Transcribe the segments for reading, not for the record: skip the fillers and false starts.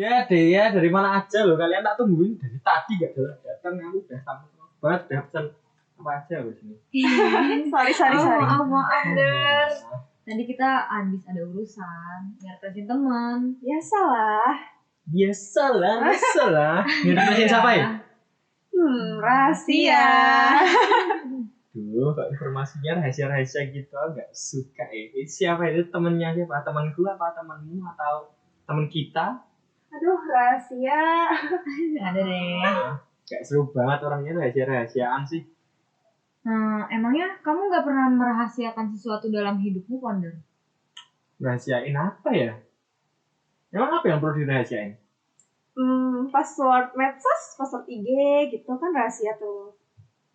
Udah deh ya, dari mana aja loh kalian, tak tungguin dari tadi gak datang. Aku udah sama banget, udah pesan apa aja loh sini. sorry. Maaf Der. Tadi kita habis ada urusan, ngerepresin teman. Biasalah. Ngerepresin siapa ya? Rahasia. Duh, kok informasinya rahasia gitu, gak suka siapa itu temennya, siapa? Temanku apa temanmu atau teman kita? Aduh, rahasia. Ada deh. Gak seru banget orangnya rahasia-rahasiaan sih. Emangnya kamu gak pernah merahasiakan sesuatu dalam hidupmu, Ponder? Rahasiain apa ya? Emang apa yang perlu dirahasiain? Password medsos, password IG gitu kan rahasia tuh.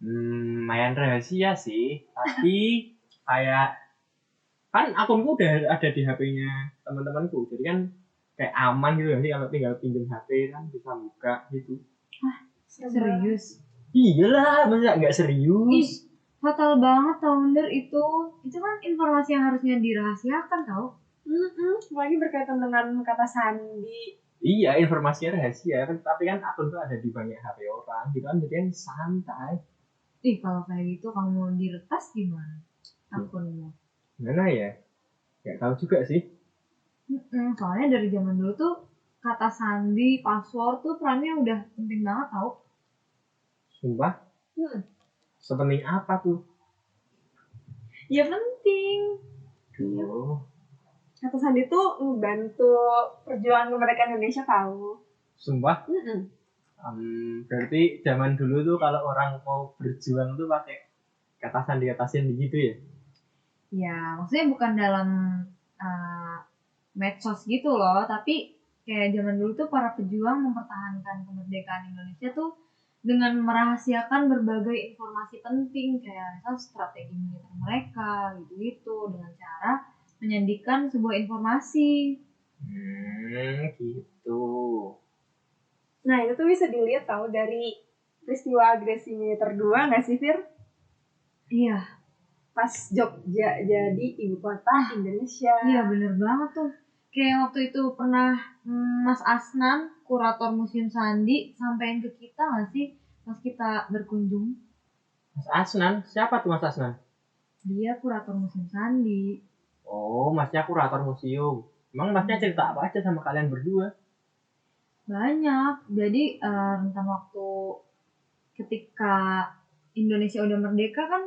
Lumayan rahasia sih, tapi kayak kan akunku udah ada di HP-nya teman-temanku, jadi kan kayak aman gitu sih, kalau tinggal pinjam HP kan bisa buka gitu. Serius? Iyalah, masa nggak serius? Fatal banget Ponder itu kan informasi yang harusnya dirahasiakan tau. Lagi berkaitan dengan kata sandi. Iya, informasinya rahasia kan, tapi kan akunku ada di banyak HP orang gitu kan, jadi kan santai. Kalau kayak gitu kamu diretas gimana akunmu? Gimana ya? Gak tahu juga sih. Soalnya dari zaman dulu tuh kata sandi, password tuh perannya udah penting banget tau. Sumpah? Sepenting apa tuh? Ya penting. Duh. Kata sandi tuh membantu perjuangan kemerdekaan Indonesia tahu. Sumpah? Berarti zaman dulu tuh kalau orang mau berjuang tuh pakai kata sandi gitu ya? Ya, maksudnya bukan dalam medsos gitu loh, tapi kayak zaman dulu tuh para pejuang mempertahankan kemerdekaan Indonesia tuh dengan merahasiakan berbagai informasi penting kayak misal strategi militer mereka gitu dengan cara menyandikan sebuah informasi. Gitu. Nah, itu tuh bisa dilihat tahu dari peristiwa agresi militer 2 nggak sih, Fir? Iya. Pas Jogja jadi ibu kota Indonesia. Iya, bener banget tuh. Kayak waktu itu pernah Mas Asnan, kurator Museum Sandi, sampein ke kita nggak sih pas kita berkunjung? Mas Asnan? Siapa tuh Mas Asnan? Dia kurator Museum Sandi. Oh, masnya kurator museum. Emang masnya cerita apa aja sama kalian berdua? Banyak. Jadi rentang waktu ketika Indonesia udah merdeka kan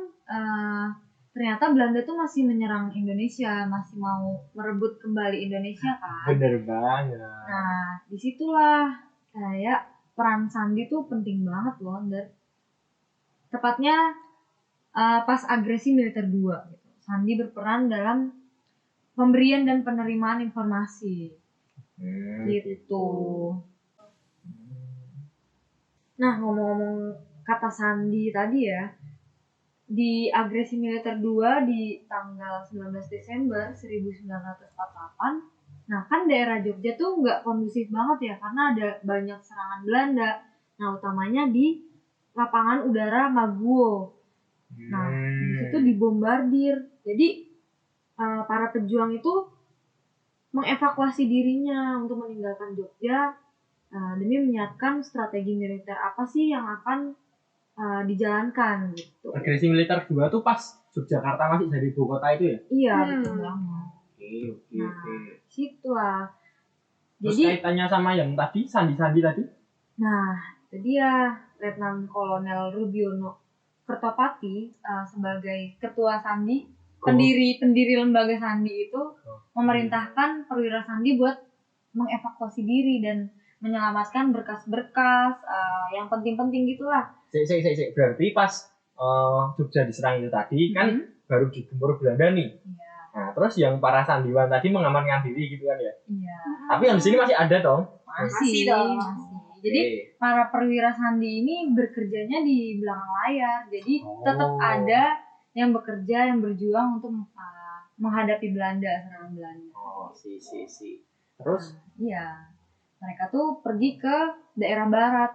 ternyata Belanda tuh masih menyerang Indonesia, masih mau merebut kembali Indonesia kan. Bener banget. Nah, disitulah kayak peran Sandi tuh penting banget loh. Tepatnya pas agresi militer 2 gitu. Sandi berperan dalam pemberian dan penerimaan informasi. Gitu. Nah, ngomong-ngomong kata sandi tadi ya, di agresi militer 2 di tanggal 19 Desember 1948, nah kan daerah Jogja tuh nggak kondusif banget ya, karena ada banyak serangan Belanda. Nah, utamanya di lapangan udara Maguwo. Nah, di situ dibombardir. Jadi, para pejuang itu mengevakuasi dirinya untuk meninggalkan Jogja demi menyiapkan strategi militer apa sih yang akan dijalankan gitu. Agresi militer 2 tuh pas Yogyakarta masih jadi ibu kota itu ya? Iya, betul banget. Oke. Situlah. Terus Jadi kaitannya sama yang tadi, sandi-sandi tadi? Nah, itu dia Letnan Kolonel Rubiono Kertopati sebagai ketua Sandi, pendiri lembaga Sandi itu memerintahkan perwira Sandi buat mengevakuasi diri dan menyelamatkan berkas-berkas yang penting-penting gitulah. Berarti pas Jogja diserang itu tadi kan baru digempur Belanda nih. Iya. Nah, terus yang para sandiwan tadi mengamankan diri gitu kan ya? Iya. Tapi yang di sini masih ada dong? Masih dong. Jadi para perwira Sandi ini bekerjanya di belakang layar. Jadi tetap ada yang bekerja, yang berjuang untuk menghadapi Belanda, serangan Belanda. Si. Terus? Iya. Mereka tuh pergi ke daerah barat,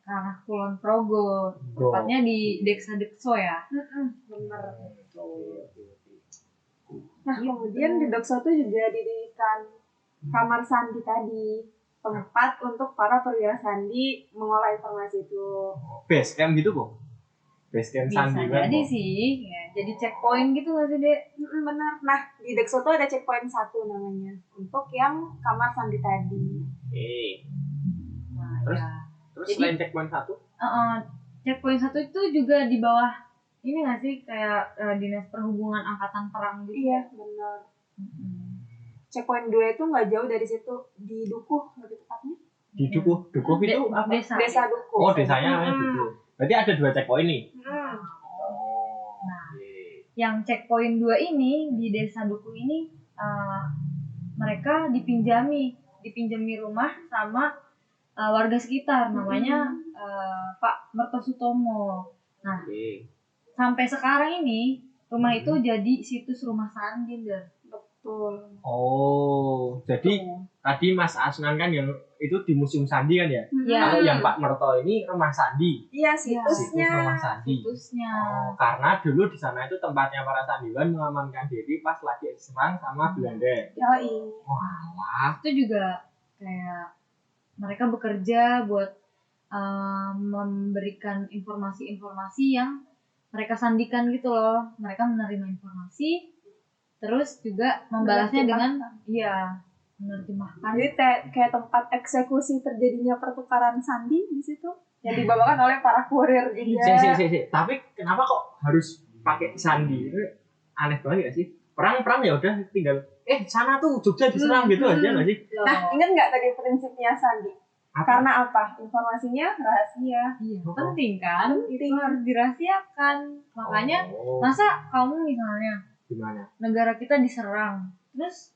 ke arah Kulon Progo, tepatnya di Deksa-Dekso ya. Bener. Nah, kemudian di Dekso tuh juga didirikan kamar sandi tadi. tempat untuk para perwira sandi mengolah informasi itu. Base camp gitu kok. Base camp Bisa sandi kan. jadi sih, ya, jadi checkpoint gitu nggak sih Dek? Benar. Nah, di Dexo tuh ada checkpoint 1 namanya untuk yang kamar sandi tadi. Oke. Nah, Terus? ya. Terus Jadi- selain checkpoint 1? Checkpoint 1 itu juga di bawah ini nggak sih kayak dinas perhubungan angkatan perang gitu? Iya, benar. Mm-mm. Checkpoint 2 itu nggak jauh dari situ, di Dukuh lebih tepatnya. Di Dukuh. Dukuh itu apa? Desa Dukuh. Oh, desanya namanya Dukuh. Berarti ada 2 checkpoint nih. Hmm. Oh. Nah. Oke. Yang checkpoint 2 ini di desa Dukuh ini mereka dipinjami rumah sama warga sekitar namanya Pak Mertosutomo. Nah, Oke. sampai sekarang ini rumah itu jadi situs rumah sandi, Der. Betul. Oh, jadi tadi Mas Asnan kan yang itu di Museum Sandi kan ya? Ya. Kalau yang Pak Merto ini rumah sandi. Iya, Situs situsnya. rumah sandi. Situsnya. Oh, karena dulu di sana itu tempatnya para sandiwan mengamankan diri pas lagi diserang sama Belanda. Yoi. Wah, Itu juga kayak mereka bekerja buat memberikan informasi-informasi yang mereka sandikan gitu loh. Mereka menerima informasi terus juga membalasnya dengan menerjemahkan. Jadi kayak tempat eksekusi terjadinya pertukaran sandi di situ yang dibawakan oleh para kurir juga. sih. Tapi kenapa kok harus pakai sandi? Itu aneh banget gak sih? Perang ya udah tinggal sana tuh Jogja diserang gitu aja nggak sih? Nah, ingat nggak tadi prinsipnya sandi? Apa? Karena apa? Informasinya rahasia. Iya, penting kan? Penting. Itu harus dirahasiakan. Makanya masa kamu misalnya Gimana? negara kita diserang, terus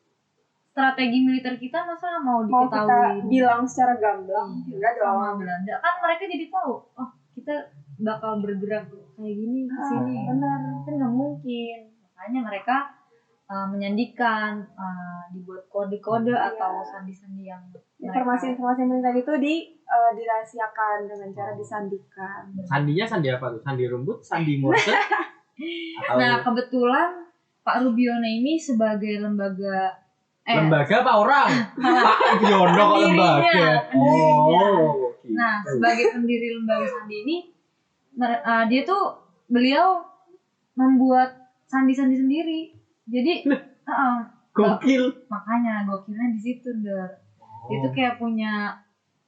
strategi militer kita masa mau Mau kita diketahui bilang secara gamblang? Enggak sama dong. Belanda? Kan mereka jadi tahu, oh kita bakal bergerak kayak gini ke sini. Benar. Kan nggak mungkin. Makanya mereka menyandikan, dibuat kode-kode atau sandi-sandi yang Informasi-informasi yang tadi itu dirahasiakan dengan cara disandikan. Sandinya sandi apa tuh? Sandi rumput, sandi morse? Atau Nah, kebetulan Pak Rubiono ini sebagai lembaga lembaga apa orang? Pak Rubiono kok lembaga? pendirinya. Oh, gitu. Nah, sebagai pendiri lembaga sandi ini beliau membuat sandi-sandi sendiri. Jadi Gokil. makanya gokilnya di situ, Der. Itu kayak punya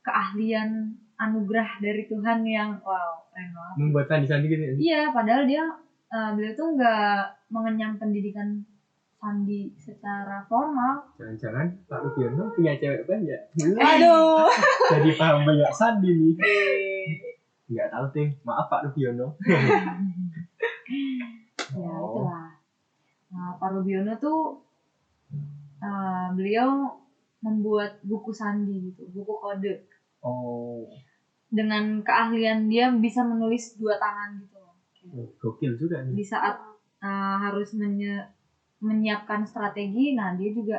keahlian anugerah dari Tuhan yang wow, keren banget. Membuat sandi-sandi gitu ya? Iya, padahal beliau tuh nggak mengenyam pendidikan sandi secara formal. Jangan-jangan Pak Rubiono punya cewek banyak. Aduh. Jadi paham banyak sandi nih. Nggak tahu deh. Maaf Pak Rubiono. Ya itulah. Nah, Pak Rubiono tuh beliau membuat buku sandi gitu, buku kode. Oh, Dengan keahlian dia bisa menulis 2 tangan gitu loh. gokil juga nih. Di saat harus menyiapkan strategi, nah dia juga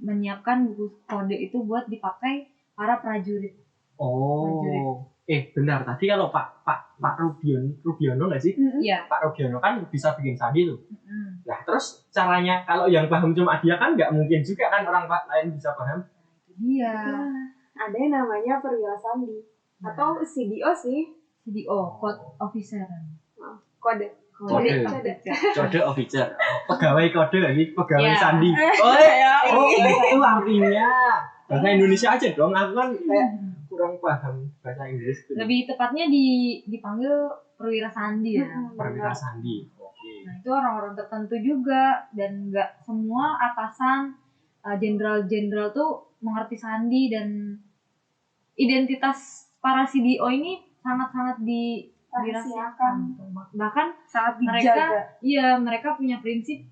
menyiapkan buku kode itu buat dipakai para prajurit. Oh, benar. Tadi kalau Pak Rubiono nggak sih? Iya. Pak Rubiono kan bisa bikin sandi tuh. Mm. Nah, terus caranya kalau yang paham cuma dia kan nggak mungkin juga kan orang lain bisa paham. Itu dia. Ada yang namanya perwira sandi atau CDO sih. CDO, Code Officer. Kode. Kode officer. Pegawai kode lagi, pegawai Ya. sandi. Itu artinya. Bahasa Indonesia aja dong. Aku kan kayak kurang paham bahasa Inggris tuh. Lebih tepatnya dipanggil perwira sandi ya. Perwira sandi. Oke. Nah, itu orang-orang tertentu juga dan nggak semua atasan jenderal-jenderal tuh mengerti sandi, dan identitas para CDO ini sangat-sangat dirahasiakan. Bahkan Sangat dijaga. mereka punya prinsip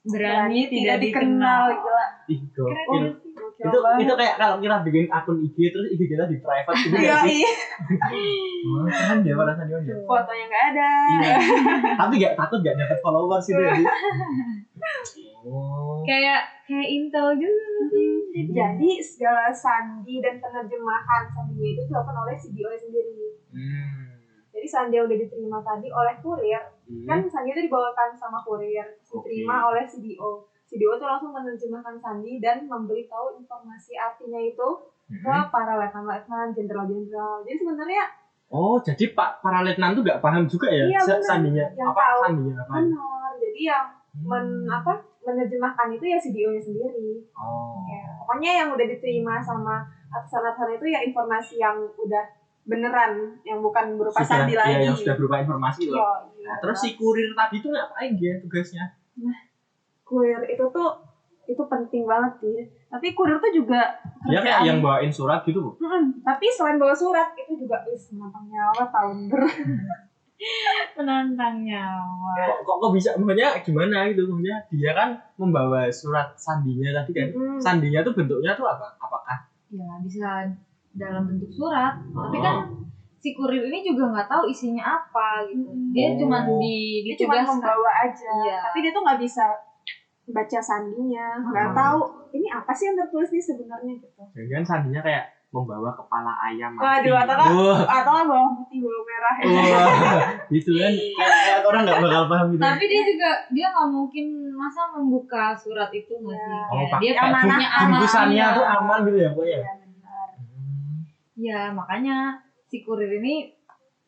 berani tidak dikenal. dikenal. Gila. Ih, Keren gokil. banget sih. Itu kayak kalau kita bikin akun IG terus IG kita di private gitu Iya, nggak sih? iya. Wah, keren dia para sandiwan ya. Fotonya nggak ada. Iya. Tapi nggak takut nggak dapat followers gitu ya sih. Oh. Kayak Intel juga sih. Jadi segala sandi dan penerjemahan sandinya itu dilakukan oleh CDO sendiri. Jadi sandi yang udah diterima tadi oleh kurir, kan sandi itu dibawakan sama kurir, diterima oleh CDO. CDO itu langsung menerjemahkan sandi dan memberitahu informasi artinya itu ke para letnan-letnan, jenderal-jenderal. Jadi sebenarnya jadi para letnan tuh nggak paham juga ya sandinya yang apa tahu. sandinya apa. Benar. Jadi yang menerjemahkan itu ya CDO-nya sendiri. Ya, pokoknya yang udah diterima sama atasan-atasan itu ya informasi yang udah beneran, yang bukan berupa sandi lagi. Yang sudah berupa informasi loh. Iya. Nah, terus si kurir tadi tuh ngapain dia tugasnya? Nah, kurir itu penting banget sih. Tapi kurir tuh juga dia kayak yang bawain surat gitu bu. Tapi selain bawa surat itu juga menantang nyawa founder. Menantang nyawa. Kok bisa? Maksudnya gimana gitu? Maksudnya dia kan membawa surat sandinya tadi kan. Sandinya tuh bentuknya tuh apa? Apakah? Ya bisa dalam bentuk surat. Tapi kan si kurir ini juga nggak tahu isinya apa gitu. Dia cuma cuma membawa aja. Iya. Tapi dia tuh nggak bisa baca sandinya, nggak tahu ini apa sih yang tertulis nih sebenarnya gitu. Jangan sandinya kayak membawa kepala ayam mati. Waduh, atau bawang putih, bawang merah. Gitu kan. Kayak orang nggak bakal paham gitu. Tapi dia nggak mungkin masa membuka surat itu nggak sih? Dia punya bungkusannya tuh aman gitu ya pokoknya. Iya benar. Ya makanya si kurir ini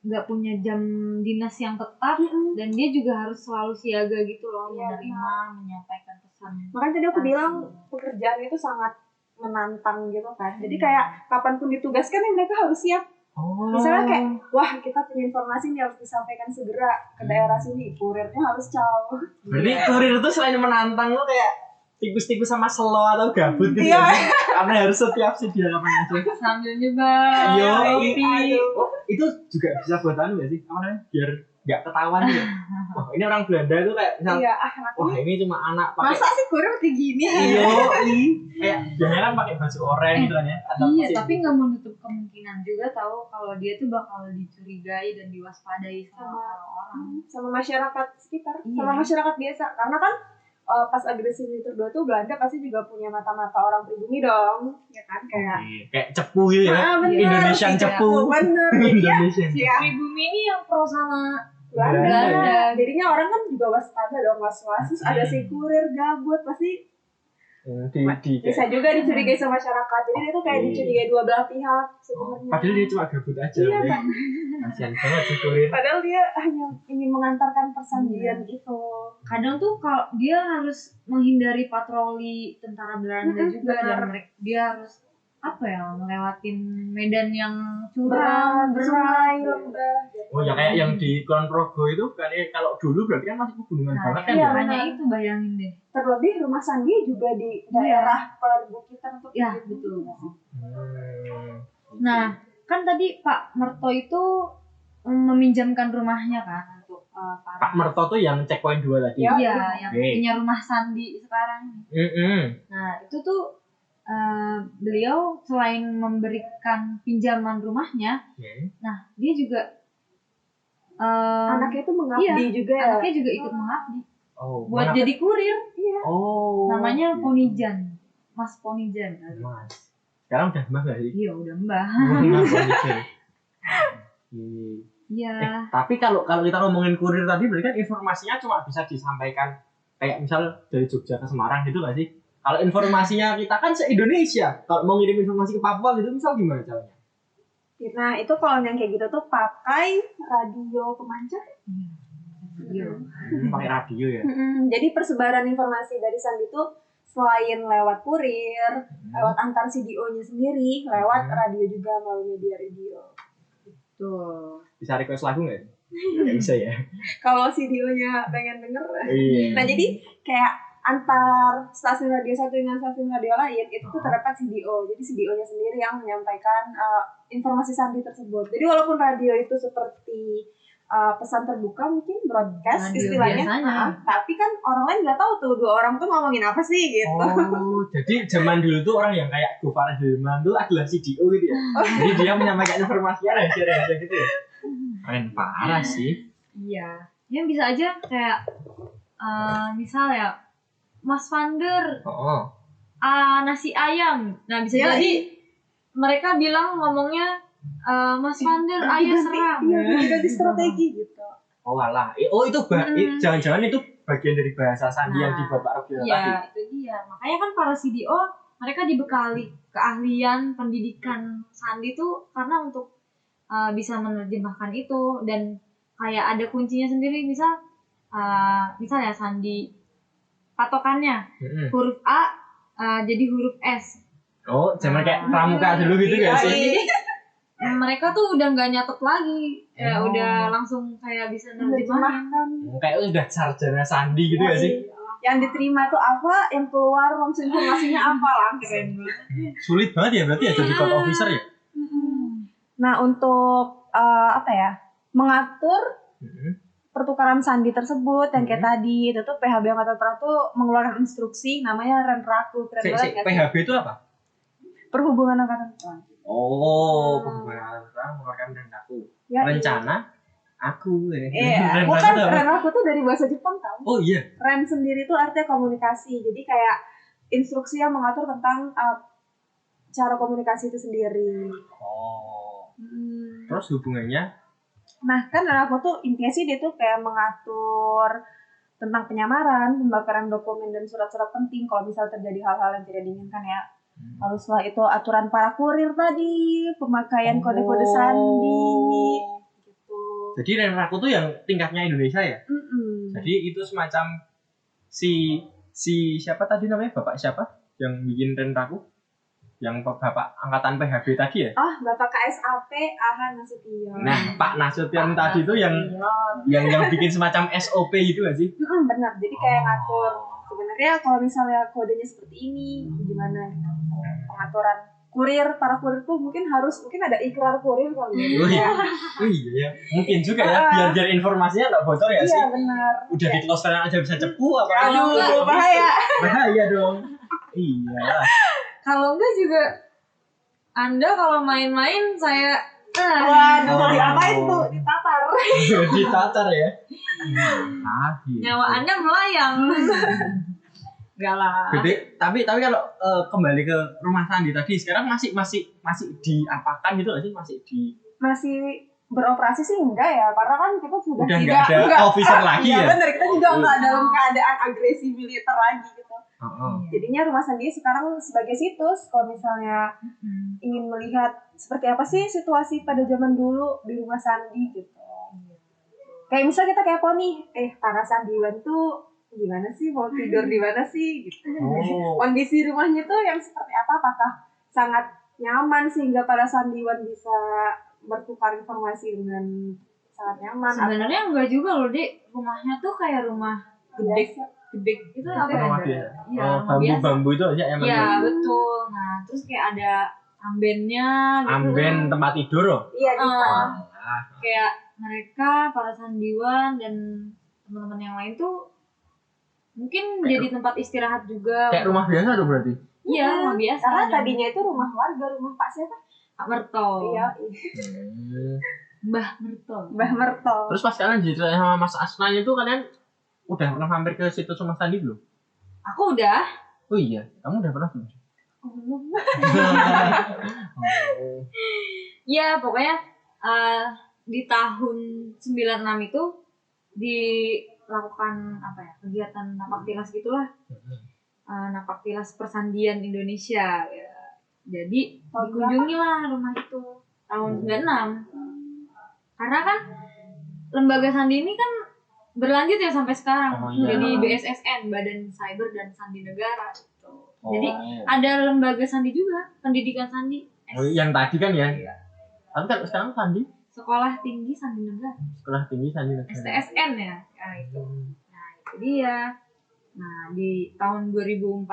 nggak punya jam dinas yang tetap dan dia juga harus selalu siaga gitu loh, menerima, menyampaikan pesan. Makanya tadi aku bilang pekerjaan itu sangat menantang gitu kan. Jadi kayak kapanpun ditugaskan ya mereka harus siap. Misalnya kayak wah kita punya informasi nih harus disampaikan segera ke daerah sini, kurirnya harus jauh. Berarti kurir itu selain menantang lo kayak tikus-tikus sama selo atau gabut gitu ya. Karena harus setiap sedia apa aja. Sambil nyebar. Itu juga bisa buat anu ya sih? Apa namanya? Biar nggak ketahuan gitu. Wah, ini orang Belanda itu kayak misal, wah ini cuma anak pakai. Masa sih kurir kayak gini? Kayak biasanya kan pakai baju oranye gitu kan ya. Iya, tapi nggak menutup kemungkinan juga tahu kalau dia tuh bakal dicurigai dan diwaspadai sama orang. Sama masyarakat sekitar, sama masyarakat biasa. Karena kan pas agresi militer 2 tuh Belanda pasti juga punya mata-mata orang pribumi dong, ya kan kayak cepu gitu ya. Indonesian cepu. Bener. Indonesia. Pribumi ini yang pro sama Belanda. Jadinya orang kan juga waspada dong, was-was. Terus ada si kurir gabut pasti bisa juga dicurigai sama masyarakat. Jadi dia tuh kayak dicurigai dua belah pihak sebenarnya. Padahal dia cuma gabut aja. Iya kan. Kasian banget sih kurir. Padahal dia hanya ingin mengantarkan persandian itu. Kadang tuh kalau dia harus menghindari patroli tentara Belanda juga dan dia harus ngelewatin medan yang curam, berserai, lembah. Ya kayak yang di Kulon Progo itu kan kalau dulu berarti kan masih pegunungan banget kan. Iya, hanya itu bayangin deh. Terlebih rumah Sandi juga di daerah perbukitan tuh. Iya, betul. Nah, kan tadi Pak Merto itu meminjamkan rumahnya kan untuk para Pak Merto tuh yang checkpoint 2 tadi. Iya, yang punya rumah Sandi sekarang. Nah, itu tuh beliau selain memberikan pinjaman rumahnya, nah dia juga anaknya itu mengabdi juga. Anaknya juga ikut mengabdi. Buat jadi kurir. Iya. Namanya Ponijan, Mas Ponijan. Mas. Sekarang udah mbah nggak sih? Iya udah mbah. Iya. Tapi kalau kita ngomongin kurir tadi, berarti kan informasinya cuma bisa disampaikan kayak misal dari Jogja ke Semarang gitu nggak sih? Kalau informasinya kita kan se-Indonesia, kalau mau ngirim informasi ke Papua gitu misal gimana caranya? Nah itu kalau yang kayak gitu tuh pakai radio pemancar. Pakai radio ya. Jadi persebaran informasi dari Sandi itu selain lewat kurir, lewat antar CDO-nya sendiri, lewat radio juga melalui media radio. Tuh. Bisa request lagu nggak? Nggak bisa ya. Kalau CDO-nya pengen denger. Iya. Nah jadi kayak antar stasiun radio satu dengan stasiun radio lain itu tuh terdapat CDO. Jadi CDO-nya sendiri yang menyampaikan informasi Sandi tersebut. Jadi walaupun radio itu seperti pesan terbuka mungkin broadcast radio istilahnya, tapi kan orang lain nggak tahu tuh dua orang tuh ngomongin apa sih gitu. Jadi zaman dulu tuh orang yang kayak Gofar Hilman tuh adalah CDO gitu ya. Jadi dia menyampaikan informasi rahasia gitu ya. Keren parah sih. Iya. Yang bisa aja kayak misal ya Mas Vander, nasi ayam. Nah bisa jadi mereka bilang ngomongnya Mas Vander ayam serang. Ganti strategi gitu. Oh alah, itu jangan-jangan itu bagian dari bahasa Sandi yang dibuat Pak Rogi tadi. Iya, itu dia. Makanya kan para CDO mereka dibekali keahlian pendidikan sandi tuh karena untuk bisa menerjemahkan itu, dan kayak ada kuncinya sendiri. Misal ya sandi patokannya huruf A jadi huruf S. Oh, zaman kayak pramuka dulu gitu iya, gak sih? jadi mereka tuh udah nggak nyatet lagi, ya udah langsung kayak bisa nerjemahin. Kayak udah sarjana sandi gitu gak sih? Yang diterima tuh apa, yang keluar langsung informasinya apa langsung. Sulit banget ya berarti ya jadi code officer ya? Nah, untuk mengatur pertukaran sandi tersebut yang kayak tadi itu tuh PHB Angkatan Perang tuh mengeluarkan instruksi namanya Renraku. Keren banget. PHB itu apa? Perhubungan Angkatan Perang. Oh, Perhubungan Angkatan Perang mengeluarkan Renraku. Ya, rencana aku bukan Renraku tuh dari bahasa Jepang tau. Oh iya. Ren sendiri tuh artinya komunikasi. Jadi kayak instruksi yang mengatur tentang cara komunikasi itu sendiri. Terus hubungannya? Nah, kan Renraku tuh intinya sih dia tuh kayak mengatur tentang penyamaran, pembakaran dokumen dan surat-surat penting kalau misal terjadi hal-hal yang tidak diinginkan ya. Lalu setelah itu aturan para kurir tadi, pemakaian kode-kode sandi gitu. Jadi Renraku tuh yang tingkatnya Indonesia ya? Jadi itu semacam si siapa tadi namanya? Bapak siapa yang bikin Renraku? Yang Bapak angkatan PHB tadi ya? Bapak KSAP Ahan Nasution. Nah, Pak Nasution tadi itu yang bikin semacam SOP gitu gak sih? Benar. Jadi kayak ngatur sebenarnya kalau misalnya kodenya seperti ini gimana pengaturan para kurir tuh mungkin ada ikrar kurir kali ya. Oh iya. Mungkin juga ya biar informasinya nggak bocor ya sih. Iya benar. Udah di close friend aja bisa cepu apa? Aduh, bahaya. Bahaya dong. Iya. Kalau enggak juga Anda kalau main-main saya waduh, diapain tuh? Ditatar. Ditatar ya. Gitu. Nyawa Anda melayang. Enggak lah. Jadi, tapi kalau kembali ke rumah sandi tadi sekarang masih diapakan gitu nggak sih? Masih beroperasi sih enggak ya, karena kan kita sudah tidak ada officer lagi ya. Iya benar, kita juga enggak dalam keadaan agresi militer lagi gitu. Jadinya rumah sandi sekarang sebagai situs kalau misalnya ingin melihat seperti apa sih situasi pada zaman dulu di rumah sandi gitu. Kayak misalnya kita kepo nih, para sandiwan tuh gimana sih, mau tidur di mana sih gitu. Kondisi rumahnya tuh yang seperti apa, apakah sangat nyaman sehingga para sandiwan bisa bertukar informasi dengan sangat nyaman. Sebenarnya enggak juga loh, Dik. Rumahnya tuh kayak rumah gede itu apa ya? Iya, bambu-bambu itu aja yang iya, betul. Nah, terus kayak ada ambennya gitu. Amben tempat tidur loh. Iya, kayak mereka para sandiwan dan teman-teman yang lain tuh mungkin jadi tempat istirahat juga. Kayak rumah biasa tuh berarti. Iya, rumah biasa. Karena tadinya itu rumah warga, rumah Pak siapa? Pak Merto. Iya. Mbah Merto. Terus pas kalian diceritain sama Mas Asnan itu kalian udah pernah mampir ke situs rumah sandi belum? Aku udah. Oh iya, kamu udah pernah belum? Ya, pokoknya di tahun 96 itu dilakukan kegiatan napak tilas gitulah. Napak tilas persandian Indonesia ya. Jadi dikunjungilah rumah itu tahun 96. Karena kan lembaga sandi ini kan berlanjut ya sampai sekarang. Jadi BSSN, Badan Cyber dan Sandi Negara gitu. Jadi ada lembaga sandi juga, pendidikan sandi. Yang tadi kan ya. Tapi kan sekarang sandi Sekolah Tinggi Sandi Negara. STSN ya. Nah itu. Nah, itu dia. Nah, di tahun 2014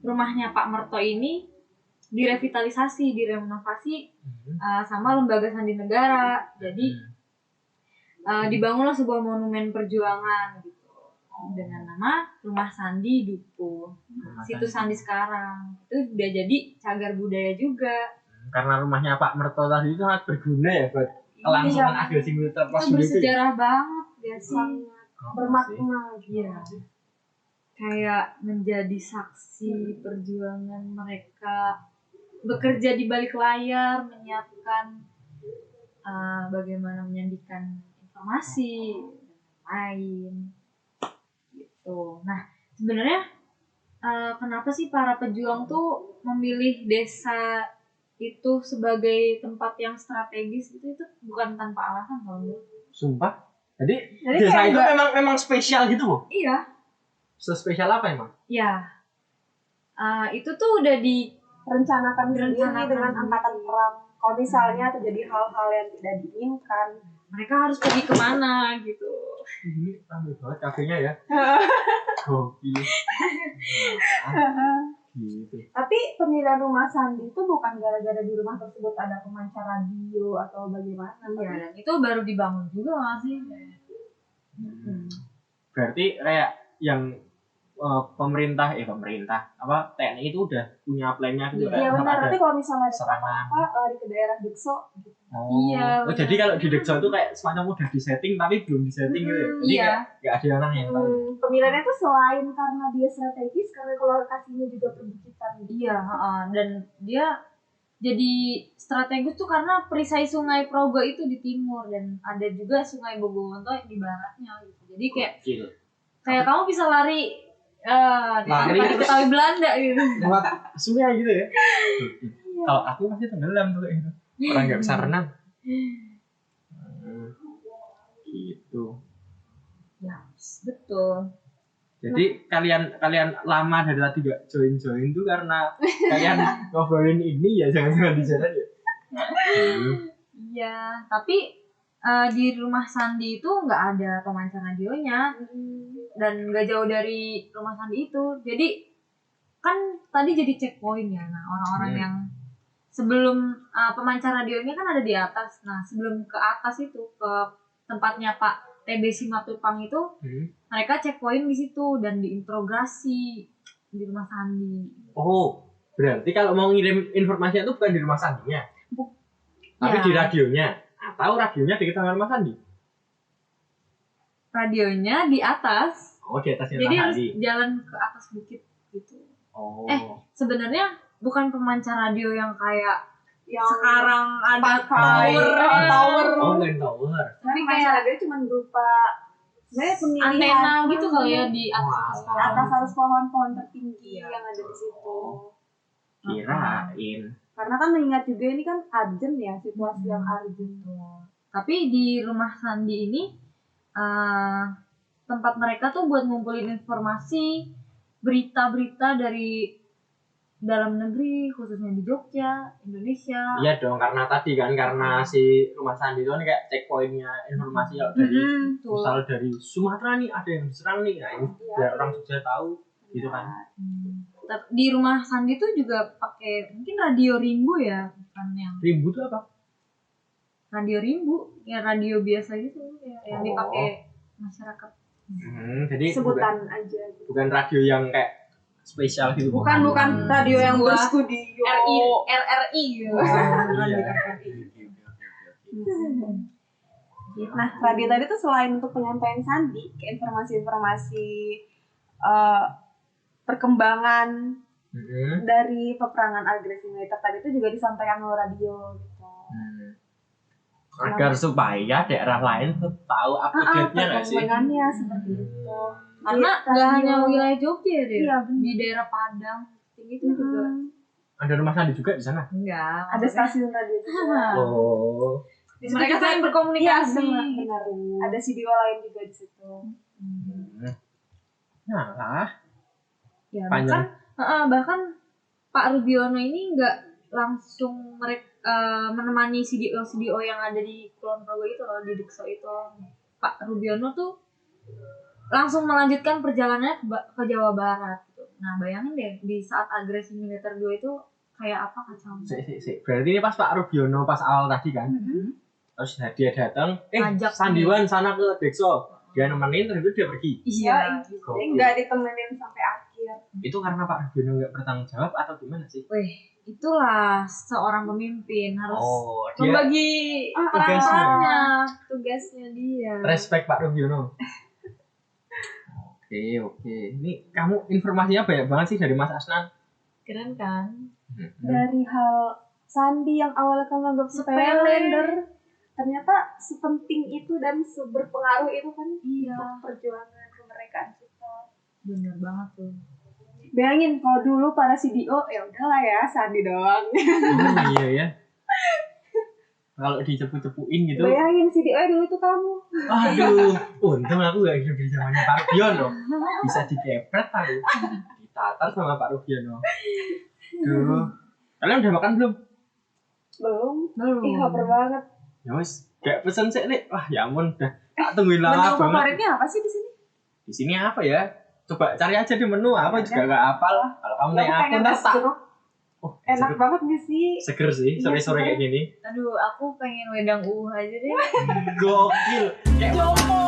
rumahnya Pak Merto ini direvitalisasi, direnovasi sama lembaga sandi negara. Jadi dibangunlah sebuah monumen perjuangan gitu dengan nama Rumah Sandi Dupo. Situs sandi sekarang itu udah jadi cagar budaya juga. Karena rumahnya Pak Merto tadi itu sangat berguna ya buat kelangsungan agresi militer pas itu bersejarah banget ya sih. Bermakna gitu. Kayak menjadi saksi perjuangan mereka bekerja di balik layar, menyiapkan bagaimana menyandikan informasi dan lain gitu. Nah, sebenarnya kenapa sih para pejuang tuh memilih desa itu sebagai tempat yang strategis itu bukan tanpa alasan kalau menurut. Sumpah. Jadi Jadi desa kayak itu nggak- memang spesial gitu loh. Iya. Spesial apa emang? Ya. Itu tuh udah Rencanakan sendiri Direncanakan dengan sendiri. angkatan perang. Kalau misalnya terjadi hal-hal yang tidak diinginkan, mereka harus pergi kemana gitu. Ini ramai banget kafenya ya. Gokil. Gitu. tapi pemilihan rumah Sandi itu bukan gara-gara di rumah tersebut ada pemancar radio atau bagaimana. Iya, dan itu baru dibangun juga nggak sih? Berarti kayak yang pemerintah apa TNI itu udah punya plannya gitu Iya benar. ada Nanti kalau misalnya ada serangan. apa lari ke daerah Dekso gitu. Iya, Oh, jadi kalau di Dekso itu kayak semacam udah disetting tapi belum disetting gitu ya. Jadi iya. kayak nggak ada orang yang tahu. Pemilihannya tuh selain karena dia strategis, karena kalau lokasinya juga perbukitan gitu. Iya, dan dia jadi strategis tuh karena perisai Sungai Progo itu di timur dan ada juga Sungai Bogowonto di baratnya gitu. Jadi Gokil. kayak kamu bisa lari Lari tanpa terus- diketahui Belanda gitu. Lewat sungai gitu ya. Kalau aku pasti tenggelam tuh kayak gitu. Orang nggak bisa renang. Gitu. Ya, betul. Jadi kalian lama dari tadi gak join tuh karena kalian ngobrolin ini ya jangan di sana ya. Iya, tapi di rumah Sandi itu nggak ada pemancar radionya dan nggak jauh dari rumah Sandi itu. Jadi kan tadi jadi checkpoint ya. Nah, orang-orang yang sebelum pemancar radionya kan ada di atas. Nah, sebelum ke atas itu ke tempatnya Pak TB Simatupang itu, mereka checkpoint di situ dan diinterogasi di rumah Sandi. Oh, berarti kalau mau ngirim informasinya itu bukan di rumah Sandinya, tapi Ya. di radionya. Atau radionya di kamar rumah Sandi. Radionya di atas. Oh, di atasnya Jadi rumah harus Sandi. jalan ke atas bukit gitu. Oh. Sebenarnya bukan pemancar radio yang kayak Yang sekarang ada pakai tower. Oh, bukan tower. tapi kayak ada cuma berupa sebenarnya pemilihan Antena gitu kali ya di atas Wah. atas harus pohon-pohon tertinggi Iya. yang ada di situ. Kirain. Karena kan mengingat juga ini kan urgent ya, situasi yang urgent. Tapi di rumah Sandi ini tempat mereka tuh buat ngumpulin informasi, berita-berita dari dalam negeri, khususnya di Jogja, Indonesia. Iya dong, karena tadi kan karena si rumah Sandi itu kan kayak checkpointnya informasi kalau dari misal dari Sumatera nih ada yang diserang nih, nah ini biar orang Jogja tahu gitu kan. Di rumah Sandi tuh juga pakai mungkin radio rimbu ya, bukan yang Rimbu itu apa? radio rimbu, ya radio biasa gitu ya, yang dipakai masyarakat. Jadi Sebutan aja. bukan radio yang kayak spesial gitu. Bukan radio yang Sebuah berstudio. RRI gitu. Iya. Nah, radio tadi tuh selain untuk penyampaian Sandi ke informasi-informasi perkembangan dari peperangan agresi militer tadi itu juga disampaikan melalui radio gitu. Agar supaya daerah lain tuh tahu update-nya nggak sih? Perkembangannya seperti itu. Karena Di nggak hanya radio- wilayah Jogja ya, Iya, bener. di daerah Padang itu juga Ada rumah Sandi juga di sana. enggak. ada stasiun radio juga. Oh. Di situ Mereka juga- saling berkomunikasi. Iya, benar. Ada CDO lain juga di situ. Nah lah. Ya, Panjang. bahkan Pak Rubiono ini nggak langsung menemani CDO yang ada di Kulon Progo itu loh, di Dekso itu. Pak Rubiono tuh langsung melanjutkan perjalanannya ke Jawa Barat gitu. Nah, bayangin deh di saat agresi militer 2 itu kayak apa kacau. Sik. Berarti ini pas Pak Rubiono pas awal tadi kan. Terus dia datang, Ajak Sandiwan sana ke Dekso. Dia nemenin terus itu dia pergi. Iya. Jadi nggak ditemenin sampai akhir. Itu karena Pak Rubiono nggak bertanggung jawab atau gimana sih? Wih, itulah seorang pemimpin harus Dia membagi tugasnya. tugasnya dia. Respect Pak Rubiono. Oke. Ini kamu informasinya banyak banget sih dari Mas Asnan. Keren kan? Dari hal Sandi yang awalnya kamu anggap sepele, ternyata sepenting itu dan seberpengaruh itu kan Iya. untuk perjuangan kemerdekaan kita. Bener banget tuh. Bayangin kalau dulu para CDO ya udahlah ya Sandi doang. Oh iya ya. Kalau dicepu-cepuin gitu. Bayangin CDO dulu tuh kamu. Aduh, untung aku gak hidup di zamannya Pak Rugiono. Bisa dikepret aku. Ditatar sama Pak Rugiono. Duh. Kalian udah makan belum? Belum. Ih, lapar banget. Ya wis, kayak pesen sih nih. Wah, ya ampun, udah tak tungguin lama Menu banget. favoritnya apa sih di sini? Di sini apa ya? Coba cari aja di menu apa juga gak hafal. Kalau kamu Ya, nanya aku aku pengen ntar es tak. jeruk. Oh, Enak banget gak sih? seger sih, sore-sore kayak gini. Aduh, aku pengen wedang aja deh. Gokil. Kayak Jompo.